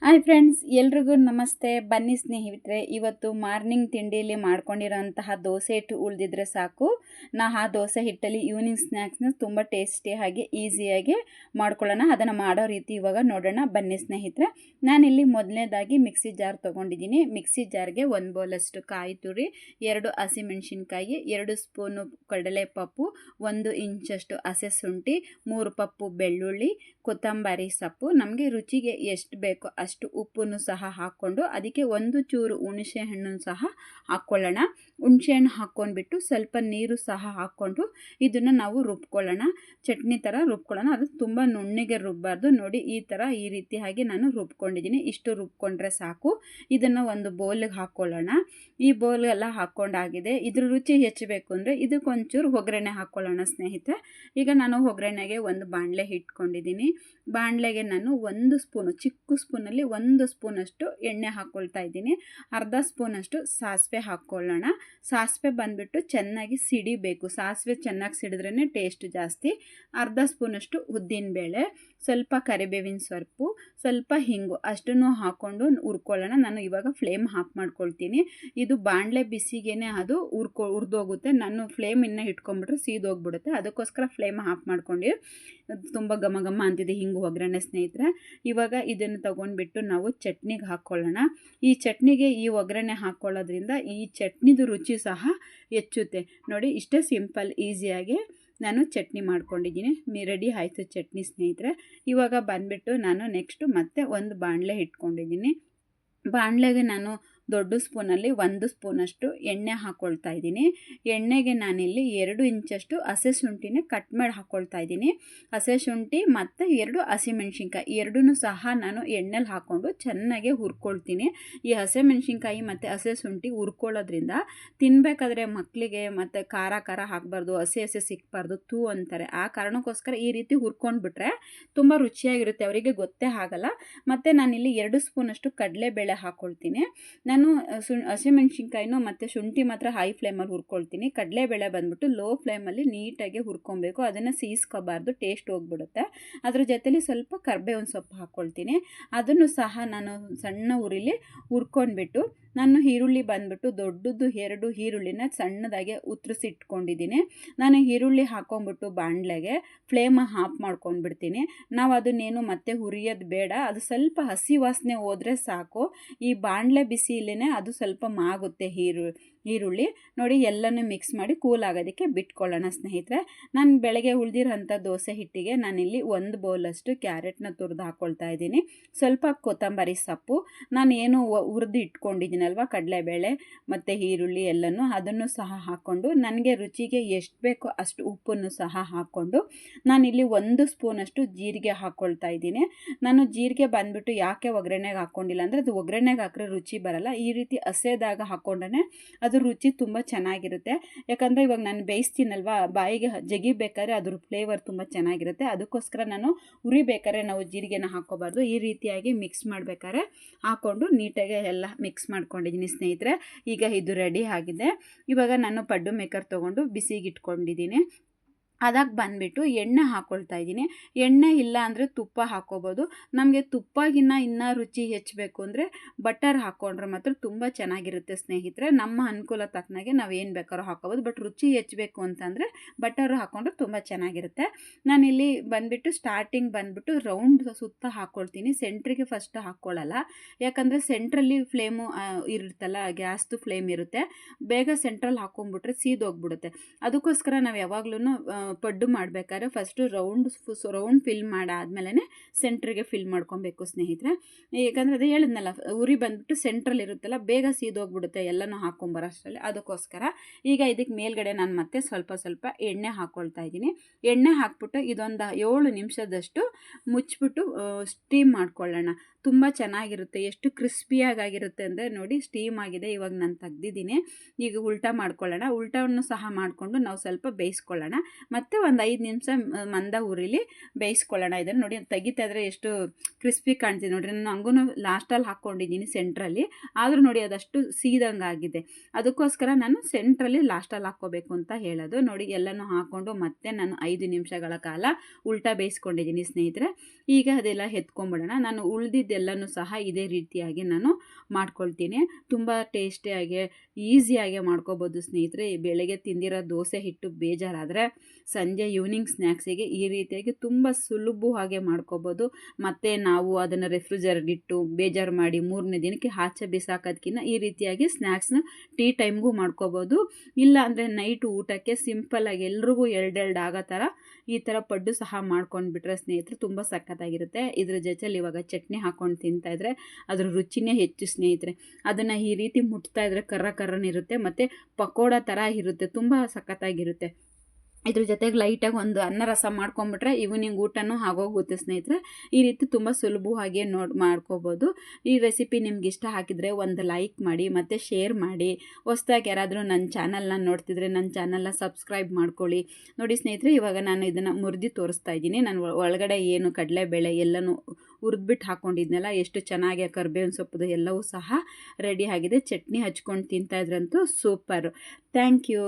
Hi friends, ಎಲ್ರಿಗೂ ನಮಸ್ತೆ. ಬನ್ನಿ ಸ್ನೇಹಿತರೆ, ಇವತ್ತು ಮಾರ್ನಿಂಗ್ ತಿಂಡಿಯಲ್ಲಿ ಮಾಡ್ಕೊಂಡಿರೋಂತಹ ದೋಸೆ ಹಿಟ್ಟು ಉಳಿದಿದ್ರೆ ಸಾಕು. ಆ ದೋಸೆ ಹಿಟ್ಟಲ್ಲಿ ಈವ್ನಿಂಗ್ ಸ್ನ್ಯಾಕ್ಸ್ನ ತುಂಬ ಟೇಸ್ಟಿಯಾಗಿ ಈಸಿಯಾಗಿ ಮಾಡ್ಕೊಳ್ಳೋಣ. ಅದನ್ನು ಮಾಡೋ ರೀತಿ ಇವಾಗ ನೋಡೋಣ ಬನ್ನಿ ಸ್ನೇಹಿತರೆ. ನಾನಿಲ್ಲಿ ಮೊದಲನೇದಾಗಿ ಮಿಕ್ಸಿ ಜಾರ್ ತೊಗೊಂಡಿದ್ದೀನಿ. ಮಿಕ್ಸಿ ಜಾರ್ಗೆ 1 ಬೌಲಷ್ಟು ಕಾಯಿ ತುರಿ, 2 ಹಸಿಮೆಣಸಿನ್ಕಾಯಿ, 2 ಸ್ಪೂನು ಕಡಲೆಪಪ್ಪು, 1 ಇಂಚಷ್ಟು ಹಸೆ ಶುಂಠಿ, 3 ಪಪ್ಪು ಬೆಳ್ಳುಳ್ಳಿ, ಕೊತ್ತಂಬರಿ ಸೊಪ್ಪು, ನಮಗೆ ರುಚಿಗೆ ಎಷ್ಟು ಬೇಕೋ ಅಷ್ಟು ಉಪ್ಪನ್ನು ಸಹ ಹಾಕ್ಕೊಂಡು ಅದಕ್ಕೆ 1 ಚೂರು ಹುಣಸೆ ಹಣ್ಣನ್ನು ಸಹ ಹಾಕ್ಕೊಳ್ಳೋಣ. ಹುಣಸೆ ಹಣ್ಣು ಹಾಕ್ಕೊಂಡ್ಬಿಟ್ಟು ಸ್ವಲ್ಪ ನೀರು ಸಹ ಹಾಕ್ಕೊಂಡು ಇದನ್ನು ನಾವು ರುಬ್ಕೊಳ್ಳೋಣ. ಚಟ್ನಿ ಥರ ರುಬ್ಕೊಳ್ಳೋಣ. ಅದು ತುಂಬ ನುಣ್ಣಗೆ ರುಬ್ಬಾರ್ದು. ನೋಡಿ, ಈ ರೀತಿಯಾಗಿ ನಾನು ರುಬ್ಕೊಂಡಿದ್ದೀನಿ. ಇಷ್ಟು ರುಬ್ಕೊಂಡ್ರೆ ಸಾಕು. ಇದನ್ನು ಒಂದು ಬೌಲಿಗೆ ಹಾಕ್ಕೊಳ್ಳೋಣ. ಈ ಬೌಲೆಲ್ಲ ಹಾಕ್ಕೊಂಡಾಗಿದೆ. ಇದ್ರ ರುಚಿ ಹೆಚ್ಚಬೇಕು ಅಂದರೆ ಇದಕ್ಕೊಂಚೂರು ಒಗ್ಗರಣೆ ಹಾಕ್ಕೊಳ್ಳೋಣ ಸ್ನೇಹಿತರೆ. ಈಗ ನಾನು ಒಗ್ಗರಣೆಗೆ ಒಂದು ಬಾಣಲೆ ಇಟ್ಕೊಂಡಿದ್ದೀನಿ. ಬಾಣಲೆಗೆ ನಾನು 1 ಸ್ಪೂನು, ಚಿಕ್ಕ ಸ್ಪೂನಲ್ಲಿ 1 ಸ್ಪೂನಷ್ಟು ಎಣ್ಣೆ ಹಾಕ್ಕೊಳ್ತಾ ಇದ್ದೀನಿ. ಅರ್ಧ ಸ್ಪೂನಷ್ಟು ಸಾಸಿವೆ ಹಾಕ್ಕೊಳ್ಳೋಣ. ಸಾಸಿವೆ ಬಂದುಬಿಟ್ಟು ಚೆನ್ನಾಗಿ ಸಿಡಿಬೇಕು. ಸಾಸಿವೆ ಚೆನ್ನಾಗಿ ಸಿಡಿದ್ರೇ ಟೇಸ್ಟ್ ಜಾಸ್ತಿ. ಅರ್ಧ ಸ್ಪೂನಷ್ಟು ಉದ್ದಿನಬೇಳೆ, ಸ್ವಲ್ಪ ಕರಿಬೇವಿನ ಸೊಪ್ಪು, ಸ್ವಲ್ಪ ಹಿಂಗು ಅಷ್ಟನ್ನು ಹಾಕ್ಕೊಂಡು ಹುರ್ಕೊಳ್ಳೋಣ. ನಾನು ಇವಾಗ ಫ್ಲೇಮ್ ಆಫ್ ಮಾಡ್ಕೊಳ್ತೀನಿ. ಇದು ಬಾಣಲೆ ಬಿಸಿಗೇನೆ ಅದು ಹುರಿದೋಗುತ್ತೆ. ನಾನು ಫ್ಲೇಮ್ ಇನ್ನೂ ಇಟ್ಕೊಂಡ್ಬಿಟ್ರೆ ಸೀದೋಗ್ಬಿಡುತ್ತೆ. ಅದಕ್ಕೋಸ್ಕರ ಫ್ಲೇಮ್ ಆಫ್ ಮಾಡ್ಕೊಂಡು ತುಂಬ ಘಮ ಘಮ ಅಂತಿದೆ ಹಿಂಗು ಒಗ್ಗರಣೆ ಸ್ನೇಹಿತರೆ. ಇವಾಗ ಇದನ್ನು ತೊಗೊಂಡ್ಬಿಟ್ಟು ನಾವು ಚಟ್ನಿಗೆ ಹಾಕ್ಕೊಳ್ಳೋಣ. ಈ ಚಟ್ನಿಗೆ ಈ ಒಗ್ಗರಣೆ ಹಾಕ್ಕೊಳ್ಳೋದ್ರಿಂದ ಈ ಚಟ್ನಿದು ರುಚಿ ಸಹ ಹೆಚ್ಚುತ್ತೆ. ನೋಡಿ, ಇಷ್ಟೇ ಸಿಂಪಲ್ ಈಸಿಯಾಗಿ ನಾನು ಚಟ್ನಿ ಮಾಡ್ಕೊಂಡಿದ್ದೀನಿ. ರೆಡಿ ಆಯಿತು ಚಟ್ನಿ ಸ್ನೇಹಿತರೆ. ಇವಾಗ ಬಂದುಬಿಟ್ಟು ನಾನು ನೆಕ್ಸ್ಟು ಮತ್ತೆ ಒಂದು ಬಾಣಲೆ ಇಟ್ಕೊಂಡಿದ್ದೀನಿ. ಬಾಣಲೆಗೆ ನಾನು ದೊಡ್ಡ ಸ್ಪೂನಲ್ಲಿ 1 ಸ್ಪೂನಷ್ಟು ಎಣ್ಣೆ ಹಾಕ್ಕೊಳ್ತಾ ಇದ್ದೀನಿ. ಎಣ್ಣೆಗೆ ನಾನಿಲ್ಲಿ 2 ಇಂಚಷ್ಟು ಹಸೆ ಶುಂಠಿನೇ ಕಟ್ ಮಾಡಿ ಹಾಕ್ಕೊಳ್ತಾ ಇದ್ದೀನಿ. ಹಸೆ ಶುಂಠಿ ಮತ್ತು 2 ಹಸಿಮೆಣ್ಸಿನ್ಕಾಯಿ ಎರಡನ್ನೂ ಸಹ ನಾನು ಎಣ್ಣೆಲಿ ಹಾಕ್ಕೊಂಡು ಚೆನ್ನಾಗಿ ಹುರ್ಕೊಳ್ತೀನಿ. ಈ ಹಸಿಮೆಣ್ಸಿನ್ಕಾಯಿ ಮತ್ತು ಹಸೆ ಶುಂಠಿ ಹುರ್ಕೊಳ್ಳೋದ್ರಿಂದ ತಿನ್ನಬೇಕಾದ್ರೆ ಮಕ್ಕಳಿಗೆ ಮತ್ತು ಖಾರ ಹಾಕಬಾರ್ದು, ಹಸಿ ಸಿಕ್ಕಬಾರ್ದು, ತೂ ಅಂತಾರೆ. ಆ ಕಾರಣಕ್ಕೋಸ್ಕರ ಈ ರೀತಿ ಹುರ್ಕೊಂಡ್ಬಿಟ್ರೆ ತುಂಬ ರುಚಿಯಾಗಿರುತ್ತೆ. ಅವರಿಗೆ ಗೊತ್ತೇ ಆಗಲ್ಲ. ಮತ್ತು ನಾನಿಲ್ಲಿ 2 ಸ್ಪೂನಷ್ಟು ಕಡಲೆಬೇಳೆ ಹಾಕ್ಕೊಳ್ತೀನಿ. ನಾನು ಹಸಿಮೆಣ್ಸಿನ್ಕಾಯಿನೂ ಮತ್ತು ಶುಂಠಿ ಮಾತ್ರ ಹೈ ಫ್ಲೇಮಲ್ಲಿ ಹುರ್ಕೊಳ್ತೀನಿ. ಕಡಲೆಬೇಳೆ ಬಂದುಬಿಟ್ಟು ಲೋ ಫ್ಲೇಮಲ್ಲಿ ನೀಟಾಗಿ ಹುರ್ಕೊಬೇಕು. ಅದನ್ನು ಸೀಸ್ಕೋಬಾರ್ದು, ಟೇಸ್ಟ್ ಹೋಗ್ಬಿಡುತ್ತೆ. ಅದ್ರ ಜೊತೆಲಿ ಸ್ವಲ್ಪ ಕರಿಬೇವಿನ ಸೊಪ್ಪು ಹಾಕ್ಕೊಳ್ತೀನಿ. ಅದನ್ನು ಸಹ ನಾನು ಸಣ್ಣ ಉರಿಲಿ ಹುರ್ಕೊಂಡ್ಬಿಟ್ಟು ನಾನು ಈರುಳ್ಳಿ ಬಂದುಬಿಟ್ಟು ದೊಡ್ಡದು 2 ಈರುಳ್ಳಿನ ಸಣ್ಣದಾಗಿ ಉತ್ತರಿಸಿಟ್ಕೊಂಡಿದ್ದೀನಿ. ನಾನು ಈರುಳ್ಳಿ ಹಾಕ್ಕೊಂಬಿಟ್ಟು ಬಾಣಲೆಗೆ ಫ್ಲೇಮ್ ಆಫ್ ಮಾಡ್ಕೊಂಡ್ಬಿಡ್ತೀನಿ. ನಾವು ಅದನ್ನೇನು ಮತ್ತೆ ಹುರಿಯೋದು ಬೇಡ. ಅದು ಸ್ವಲ್ಪ ಹಸಿ ವಾಸನೆ ಹೋದರೆ ಸಾಕು. ಈ ಬಾಣಲೆ ಬಿಸಿಲೇ ಅದು ಸ್ವಲ್ಪ ಮಾಗುತ್ತೆ ಈರುಳ್ಳಿ. ನೋಡಿ, ಎಲ್ಲನೂ ಮಿಕ್ಸ್ ಮಾಡಿ ಕೂಲ್ ಆಗೋದಕ್ಕೆ ಬಿಟ್ಕೊಳ್ಳೋಣ ಸ್ನೇಹಿತರೆ. ನಾನು ಬೆಳಗ್ಗೆ ಉಳಿದಿರೋಂಥ ದೋಸೆ ಹಿಟ್ಟಿಗೆ ನಾನಿಲ್ಲಿ 1 ಬೌಲಷ್ಟು ಕ್ಯಾರೆಟ್ನ ತುರಿದು ಹಾಕ್ಕೊಳ್ತಾ ಇದ್ದೀನಿ. ಸ್ವಲ್ಪ ಕೊತ್ತಂಬರಿ ಸೊಪ್ಪು, ನಾನು ಏನು ಹುರಿದು ಇಟ್ಕೊಂಡಿದ್ದೀನಲ್ವ ಕಡಲೆಬೇಳೆ ಮತ್ತು ಈರುಳ್ಳಿ ಎಲ್ಲನೂ ಅದನ್ನು ಸಹ ಹಾಕ್ಕೊಂಡು ನನಗೆ ರುಚಿಗೆ ಎಷ್ಟು ಬೇಕೋ ಅಷ್ಟು ಉಪ್ಪನ್ನು ಸಹ ಹಾಕ್ಕೊಂಡು ನಾನಿಲ್ಲಿ 1 ಸ್ಪೂನಷ್ಟು ಜೀರಿಗೆ ಹಾಕ್ಕೊಳ್ತಾ ಇದ್ದೀನಿ. ನಾನು ಜೀರಿಗೆ ಬಂದುಬಿಟ್ಟು ಯಾಕೆ ಒಗ್ಗರಣೆಗೆ ಹಾಕ್ಕೊಂಡಿಲ್ಲ ಅಂದರೆ ಅದು ಒಗ್ಗರಣೆಗೆ ಹಾಕಿದ್ರೆ ರುಚಿ ಬರಲ್ಲ. ಈ ರೀತಿ ಹಸೆದಾಗ ಹಾಕ್ಕೊಂಡ್ರೆ ಅದು ರುಚಿ ತುಂಬ ಚೆನ್ನಾಗಿರುತ್ತೆ. ಯಾಕಂದರೆ ಇವಾಗ ನಾನು ಬೇಯಿಸ್ತೀನಲ್ವ, ಬಾಯಿಗೆ ಜಗಿಬೇಕಾದ್ರೆ ಅದ್ರ ಫ್ಲೇವರ್ ತುಂಬ ಚೆನ್ನಾಗಿರುತ್ತೆ. ಅದಕ್ಕೋಸ್ಕರ ನಾನು ಉರಿಬೇಕಾದ್ರೆ ನಾವು ಜೀರಿಗೆನ ಹಾಕ್ಕೋಬಾರ್ದು. ಈ ರೀತಿಯಾಗಿ ಮಿಕ್ಸ್ ಮಾಡಬೇಕಾದ್ರೆ ಹಾಕ್ಕೊಂಡು ನೀಟಾಗಿ ಎಲ್ಲ ಮಿಕ್ಸ್ ಮಾಡ್ಕೊಂಡಿದ್ದೀನಿ ಸ್ನೇಹಿತರೆ. ಈಗ ಇದು ರೆಡಿ ಆಗಿದೆ. ಇವಾಗ ನಾನು ಪಡ್ಡು ಮೇಕರ್ ತೊಗೊಂಡು ಬಿಸಿಗೆ ಇಟ್ಕೊಂಡಿದ್ದೀನಿ. ಅದಕ್ಕೆ ಬಂದುಬಿಟ್ಟು ಎಣ್ಣೆ ಹಾಕ್ಕೊಳ್ತಾ ಇದ್ದೀನಿ. ಎಣ್ಣೆ ಇಲ್ಲ ಅಂದರೆ ತುಪ್ಪ ಹಾಕ್ಕೋಬೋದು. ನಮಗೆ ತುಪ್ಪಗಿನ್ನ ಇನ್ನೂ ರುಚಿ ಹೆಚ್ಚಬೇಕು ಅಂದರೆ ಬಟರ್ ಹಾಕ್ಕೊಂಡ್ರೆ ಮಾತ್ರ ತುಂಬ ಚೆನ್ನಾಗಿರುತ್ತೆ ಸ್ನೇಹಿತರೆ. ನಮ್ಮ ಅನುಕೂಲ ತಕ್ಕನಾಗೆ ನಾವು ಏನು ಬೇಕಾದ್ರೂ ಹಾಕ್ಕೋಬೋದು. ಬಟ್ ರುಚಿ ಹೆಚ್ಚಬೇಕು ಅಂತಂದರೆ ಬಟರು ಹಾಕ್ಕೊಂಡ್ರೆ ತುಂಬ ಚೆನ್ನಾಗಿರುತ್ತೆ. ನಾನಿಲ್ಲಿ ಬಂದುಬಿಟ್ಟು ಸ್ಟಾರ್ಟಿಂಗ್ ಬಂದುಬಿಟ್ಟು ರೌಂಡ್ ಸುತ್ತ ಹಾಕ್ಕೊಳ್ತೀನಿ. ಸೆಂಟ್ರಿಗೆ ಫಸ್ಟ್ ಹಾಕ್ಕೊಳ್ಳಲ್ಲ. ಯಾಕಂದರೆ ಸೆಂಟ್ರಲ್ಲಿ ಫ್ಲೇಮು ಇರುತ್ತಲ್ಲ, ಗ್ಯಾಸ್ದು ಫ್ಲೇಮ್ ಇರುತ್ತೆ. ಬೇಗ ಸೆಂಟ್ರಲ್ಲಿ ಹಾಕ್ಕೊಂಡ್ಬಿಟ್ರೆ ಸೀದೋಗ್ಬಿಡುತ್ತೆ. ಅದಕ್ಕೋಸ್ಕರ ನಾವು ಯಾವಾಗ್ಲೂ ಪಡ್ಡು ಮಾಡಬೇಕಾದ್ರೆ ಫಸ್ಟು ರೌಂಡ್ ಫಿಲ್ ಮಾಡಾದ್ಮೇಲೆ ಸೆಂಟ್ರಿಗೆ ಫಿಲ್ ಮಾಡ್ಕೊಬೇಕು ಸ್ನೇಹಿತರೆ. ಯಾಕಂದರೆ ಅದು ಹೇಳಿದ್ನಲ್ಲ, ಉರಿ ಬಂದುಬಿಟ್ಟು ಸೆಂಟ್ರಲ್ಲಿ ಇರುತ್ತಲ್ಲ, ಬೇಗ ಸೀದೋಗ್ಬಿಡುತ್ತೆ ಎಲ್ಲನೂ ಹಾಕ್ಕೊಂಬರೋಷ್ಟರಲ್ಲಿ. ಅದಕ್ಕೋಸ್ಕರ ಈಗ ಇದಕ್ಕೆ ಮೇಲ್ಗಡೆ ನಾನು ಮತ್ತೆ ಸ್ವಲ್ಪ ಎಣ್ಣೆ ಹಾಕ್ಕೊಳ್ತಾ ಇದ್ದೀನಿ. ಎಣ್ಣೆ ಹಾಕ್ಬಿಟ್ಟು ಇದೊಂದು 7 ನಿಮಿಷದಷ್ಟು ಮುಚ್ಚಿಬಿಟ್ಟು ಸ್ಟೀಮ್ ಮಾಡ್ಕೊಳ್ಳೋಣ. ತುಂಬ ಚೆನ್ನಾಗಿರುತ್ತೆ. ಎಷ್ಟು ಕ್ರಿಸ್ಪಿಯಾಗಿರುತ್ತೆ ಅಂದರೆ ನೋಡಿ, ಸ್ಟೀಮ್ ಆಗಿದೆ. ಇವಾಗ ನಾನು ತೆಗ್ದಿದ್ದೀನಿ. ಈಗ ಉಲ್ಟಾ ಮಾಡ್ಕೊಳ್ಳೋಣ. ಉಲ್ಟವನ್ನು ಸಹ ಮಾಡಿಕೊಂಡು ನಾವು ಸ್ವಲ್ಪ ಬೇಯಿಸ್ಕೊಳ್ಳೋಣ. ಮತ್ತು ಒಂದು 5 ನಿಮಿಷ ಮಂದ ಉರಿಲಿ ಬೇಯಿಸ್ಕೊಳ್ಳೋಣ. ಇದನ್ನು ನೋಡಿ ತೆಗಿತಾ ಇದ್ರೆ ಎಷ್ಟು ಕ್ರಿಸ್ಪಿ ಕಾಣ್ತಿದೆ ನೋಡಿರಿ. ನಾನು ಹಂಗೂ ಲಾಸ್ಟಲ್ಲಿ ಹಾಕ್ಕೊಂಡಿದ್ದೀನಿ ಸೆಂಟ್ರಲ್ಲಿ, ಆದರೂ ನೋಡಿ ಅದಷ್ಟು ಸೀದಂಗೆ ಆಗಿದೆ. ಅದಕ್ಕೋಸ್ಕರ ನಾನು ಸೆಂಟ್ರಲ್ಲಿ ಲಾಸ್ಟಲ್ಲಿ ಹಾಕ್ಕೋಬೇಕು ಅಂತ ಹೇಳೋದು. ನೋಡಿ ಎಲ್ಲನೂ ಹಾಕ್ಕೊಂಡು ಮತ್ತೆ ನಾನು 5 ನಿಮಿಷಗಳ ಕಾಲ ಉಲ್ಟಾ ಬೇಯಿಸ್ಕೊಂಡಿದ್ದೀನಿ ಸ್ನೇಹಿತರೆ. ಈಗ ಅದೆಲ್ಲ ಎತ್ಕೊಂಡ್ಬಿಡೋಣ. ನಾನು ಉಳಿದಿದ್ದೆಲ್ಲನೂ ಸಹ ಇದೇ ರೀತಿಯಾಗಿ ನಾನು ಮಾಡ್ಕೊಳ್ತೀನಿ. ತುಂಬ ಟೇಸ್ಟಿಯಾಗಿ ಈಸಿಯಾಗಿ ಮಾಡ್ಕೋಬೋದು ಸ್ನೇಹಿತರೆ. ಬೆಳಗ್ಗೆ ತಿಂದಿರೋ ದೋಸೆ ಹಿಟ್ಟು ಬೇಜಾರಾದರೆ ಸಂಜೆ ಈವ್ನಿಂಗ್ ಸ್ನ್ಯಾಕ್ಸಿಗೆ ಈ ರೀತಿಯಾಗಿ ತುಂಬ ಸುಲಭವಾಗಿ ಮಾಡ್ಕೋಬೋದು. ಮತ್ತು ನಾವು ಅದನ್ನು ರೆಫ್ರಿಜರೇಟರ್ ಬೇಜಾರು ಮಾಡಿ 3ನೇ ದಿನಕ್ಕೆ ಆಚೆ ಬಿಸಾಕೋದಕ್ಕಿಂತ ಈ ರೀತಿಯಾಗಿ ಸ್ನ್ಯಾಕ್ಸ್ನ ಟೀ ಟೈಮ್ಗೂ ಮಾಡ್ಕೋಬೋದು. ಇಲ್ಲ ಅಂದರೆ ನೈಟ್ ಊಟಕ್ಕೆ ಸಿಂಪಲ್ಲಾಗಿ ಎಲ್ರಿಗೂ ಎರಡೆರಡು ಆಗೋ ಥರ ಈ ಥರ ಪಡ್ಡು ಸಹ ಮಾಡ್ಕೊಂಡ್ಬಿಟ್ರೆ ಸ್ನೇಹಿತರೆ ತುಂಬ ಸಖತ್ತಾಗಿರುತ್ತೆ. ಇದ್ರ ಜೊತೆಲಿ ಇವಾಗ ಚಟ್ನಿ ಹಾಕ್ಕೊಂಡು ತಿಂತಾಯಿದ್ರೆ ಅದ್ರ ರುಚಿನೇ ಹೆಚ್ಚು ಸ್ನೇಹಿತರೆ. ಅದನ್ನು ಈ ರೀತಿ ಮುಟ್ತಾ ಇದ್ರೆ ಕರ್ರನಿರುತ್ತೆ ಮತ್ತು ಪಕೋಡ ಥರ ಇರುತ್ತೆ, ತುಂಬ ಸಖತ್ತಾಗಿರುತ್ತೆ. ಇದ್ರ ಜೊತೆಗೆ ಲೈಟಾಗಿ ಒಂದು ಅನ್ನ ರಸ ಮಾಡ್ಕೊಂಬಿಟ್ರೆ ಈವ್ನಿಂಗ್ ಊಟನೂ ಆಗೋಗುತ್ತೆ ಸ್ನೇಹಿತರೆ. ಈ ರೀತಿ ತುಂಬ ಸುಲಭವಾಗಿ ಮಾಡ್ಕೋಬೋದು. ಈ ರೆಸಿಪಿ ನಿಮ್ಗೆ ಇಷ್ಟ ಆಗಿದ್ರೆ ಒಂದು ಲೈಕ್ ಮಾಡಿ ಮತ್ತು ಶೇರ್ ಮಾಡಿ. ಹೊಸ್ದಾಗಿ ಯಾರಾದರೂ ನನ್ನ ಚಾನಲ್ನ ನೋಡ್ತಿದ್ರೆ ನನ್ನ ಚಾನಲ್ನ ಸಬ್ಸ್ಕ್ರೈಬ್ ಮಾಡ್ಕೊಳ್ಳಿ. ನೋಡಿ ಸ್ನೇಹಿತರೆ, ಇವಾಗ ನಾನು ಇದನ್ನು ಮುರಿದು ತೋರಿಸ್ತಾ ಇದ್ದೀನಿ. ನಾನು ಒಳಗಡೆ ಏನು ಕಡಲೆಬೇಳೆ ಎಲ್ಲನೂ ಹುರಿದ್ಬಿಟ್ಟು ಹಾಕ್ಕೊಂಡಿದ್ನಲ್ಲ, ಎಷ್ಟು ಚೆನ್ನಾಗಿ ಕರಿಬೇವಿನ ಸೊಪ್ಪು ಎಲ್ಲವೂ ಸಹ ರೆಡಿ ಆಗಿದೆ. ಚಟ್ನಿ ಹಚ್ಕೊಂಡು ತಿಂತಾಯಿದ್ರಂತೂ ಸೂಪರು. Thank you.